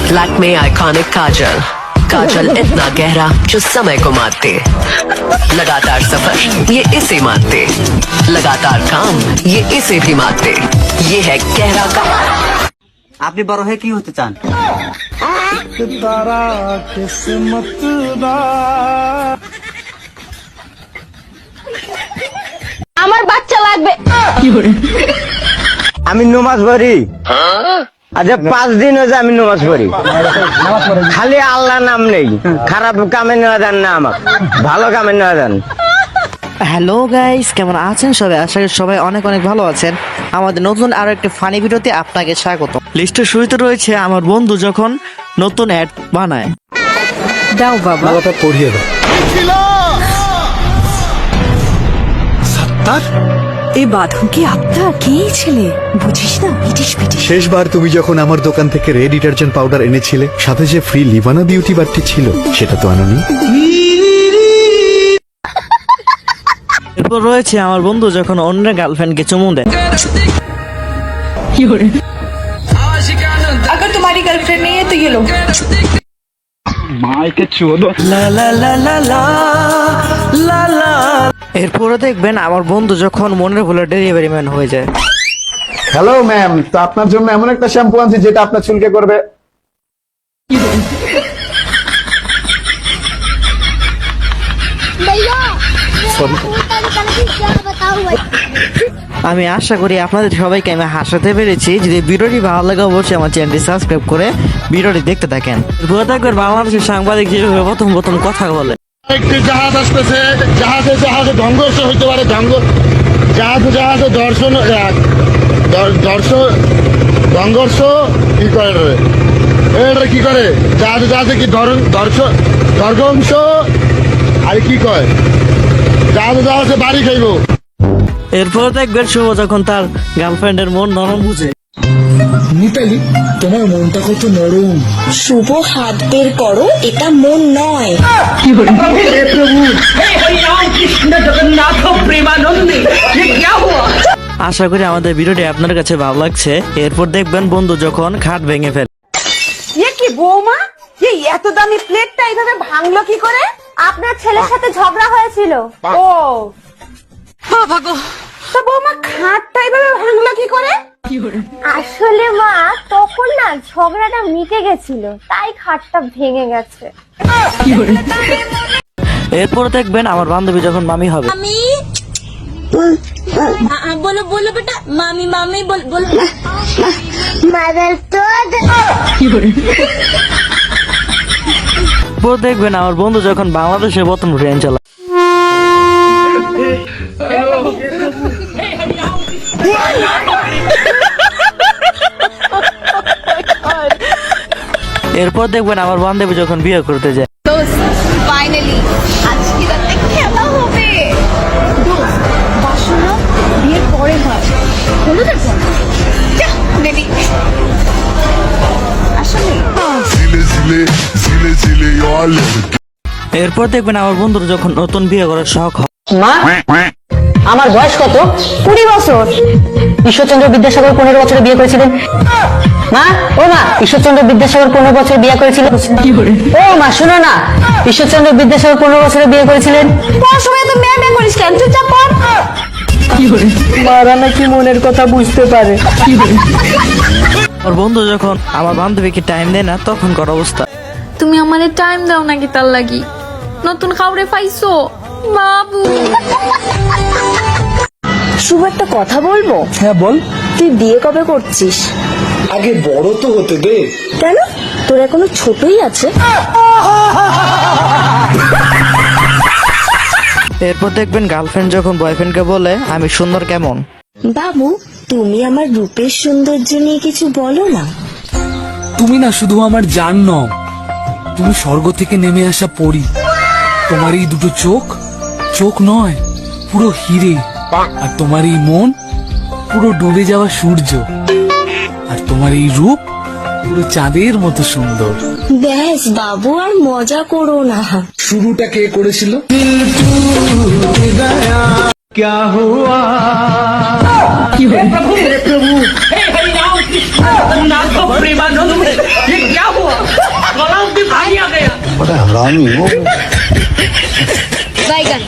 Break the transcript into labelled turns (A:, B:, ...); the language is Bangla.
A: लैक्मे आइकॉनिक काजल, काजल इतना गहरा जो समय को मारते, लगातार सफर ये इसे मारते, लगातार काम ये इसे भी मारते, ये है गहरा का।
B: আপনি বড় হয়ে কি হতে চান?
C: আমার বাচ্চা লাগবে।
D: আমি নমাজ পড়ি। আচ্ছা 5 দিন হয়েছে আমি নমাজ পড়ি, খালি আল্লাহ নাম নেই। খারাপ কামে নেওয়া যান না, আমার ভালো কামে নেওয়া যান।
E: হ্যালো গাইস, কেমন আছেন সবাই? আশা করি সবাই অনেক অনেক ভালো আছেন। আমাদের নতুন আরো একটা ফানি ভিডিওতে আপনাকে স্বাগত। লিস্টের শুরুতে রয়েছে আমার বন্ধু যখন নতুন অ্যাড বানায়।
C: দাও বাবা,
F: বাবাটা পড়িয়ে দাও। সাত্তার,
C: এই বাঁধন কি আপনার কি ছেলে? বুঝিস না, পিটিস পিটিস।
F: শেষবার তুমি যখন আমার দোকান থেকে রেড ডিটারজেন্ট পাউডার এনেছিলে, সাথে যে ফ্রি লিভানা বিউটি বারটি ছিল, সেটা তো আনোনি।
E: এরপর রয়েছে আমার বন্ধু যখন অন্য গার্লফ্রেন্ডকে চুমু দেয়।
C: अगर तुम्हारी गर्लफ्रेंड नहीं है तो ये लो।
E: এরপরে দেখবেন আমার বন্ধু যখন মনের ভুলে ডেলিভারি ম্যান হয়ে যায়।
F: হ্যালো ম্যাম, তো আপনার জন্য এমন একটা শ্যাম্পু আনছি যেটা আপনার চুলকে করবে।
E: আমি আশা করি আপনাদের সবাইকে আমি হাসাতে পেরেছি। যদি ভিডিওটি ভালো লাগে অবশ্যই আমার চ্যানেলটি সাবস্ক্রাইব করে ভিডিওটি দেখতে থাকেন। এরপরে দেখবেন বাংলাদেশের সাংবাদিক যেভাবে প্রথম প্রথম কথা বলে।
G: একটি জাহাজ আসতেছে, জাহাজে সংঘর্ষ হইতে পারে, জাহাজে দর্শন সংঘর্ষ কি করে রে? এটা কি করে? জাহাজে কি দর্ঘংশ আর কি কয়? জাহাজে বাড়ি খাইব।
E: এরপর দেখবেন শুভ যখন তার গার্লফ্রেন্ডের মন নরম বুঝে।
H: মিতালি, তোমার মনটা কত নরম।
I: শুভ, হাত বের করো, এটা মন নয়।
E: আশা করি আমাদের ভিডিওটি আপনার কাছে ভালো লাগছে। এরপর দেখবেন বন্ধু যখন খাট ভেঙে ফেলে।
C: ये কি বৌমা, এই এত দামি প্লেটটা এইভাবে ভাঙলো কি করে? আপনার ছেলের সাথে ঝগড়া হয়েছিল। ও বাবা গো, তো বৌমা খাটটা এইভাবে ভাঙলো কি করে?
J: আসলে মা তখন না ঝগড়াটা মিটে গেছিল, তাই খাটটা ভেঙে গেছে।
E: এরপর দেখবেন আমার বান্ধবী যখন মামি হবে।
I: আমি বলো বলো বেটা, মামি মামি বলো।
J: মাদার তো
E: এরপর দেখবেন আমার বন্ধু যখন বাংলাদেশে প্রথম ট্রেন চালায়। এরপর দেখবেন আমার বান্ধবী যখন বিয়ে করতে যায়।
C: ফাইনালি আজকে রাতে খেলা হবে। দোস্ত, বাসনা বিয়ের পরে হয়, হলুদের পর। যা বেবি, আসলে
E: এরপর দেখবেন আমার বন্ধুর যখন নতুন বিয়ে করার শখ হয়।
K: মা, আমার বয়স কত?
C: 20 বছর।
K: ঈশ্বরচন্দ্র বিদ্যাসাগর 15 বছরে বিয়ে করেছিলেন। মা, ও মা, ঈশ্বরচন্দ্র বিদ্যাসাগর 15 বছরে বিয়ে করেছিলেন। ও মা, শোনো না, ঈশ্বরচন্দ্র বিদ্যাসাগর 15 বছরে বিয়ে করেছিলেন।
C: তোর সময় তো মেয়ে করিস কেন? চুপচাপ পড়।
K: মারা নাকি মনের কথা বুঝতে পারে।
E: আমার বন্ধু যখন আমার বান্ধবীকে টাইম দেয় না তখন কর অবস্থা।
L: তুমি আমারে টাইম দাও নাকি তার লাগি? নতুন খাওরে পাইছো বাবু?
I: শুভ, একটা কথা বলবো?
H: হ্যাঁ বল।
I: তুই বিয়ে কবে করছিস?
H: আগে বড় তো হতে দে।
I: কেন, তোর এখনো ছোটই আছে।
E: এরপর দেখবেন গার্লফ্রেন্ড যখন বয়ফ্রেন্ডকে বলে আমি সুন্দর কেমন।
I: বাবু, তুমি আমার রূপের সৌন্দর্য নিয়ে কিছু বলো না।
H: তুমি না শুধু আমার জান নও, তুমি স্বর্গ থেকে নেমে আসা পরী। তোমার এই দুটো চোখ নয়, পুরো হিরে। আর তোমার এই মন পুরো ডুবে যাওয়া সূর্য। আর তোমার এই রূপ পুরো চাঁদের মতো সুন্দর।
I: ব্যাস বাবু, আর মজা করো না।
H: শুরুটা কে করেছিল?
D: क्या हुआ?
C: प्रभु हे हरि राम कृष्ण जगन्नाथ प्रेमानंद, ये क्या हुआ?
J: বাইগান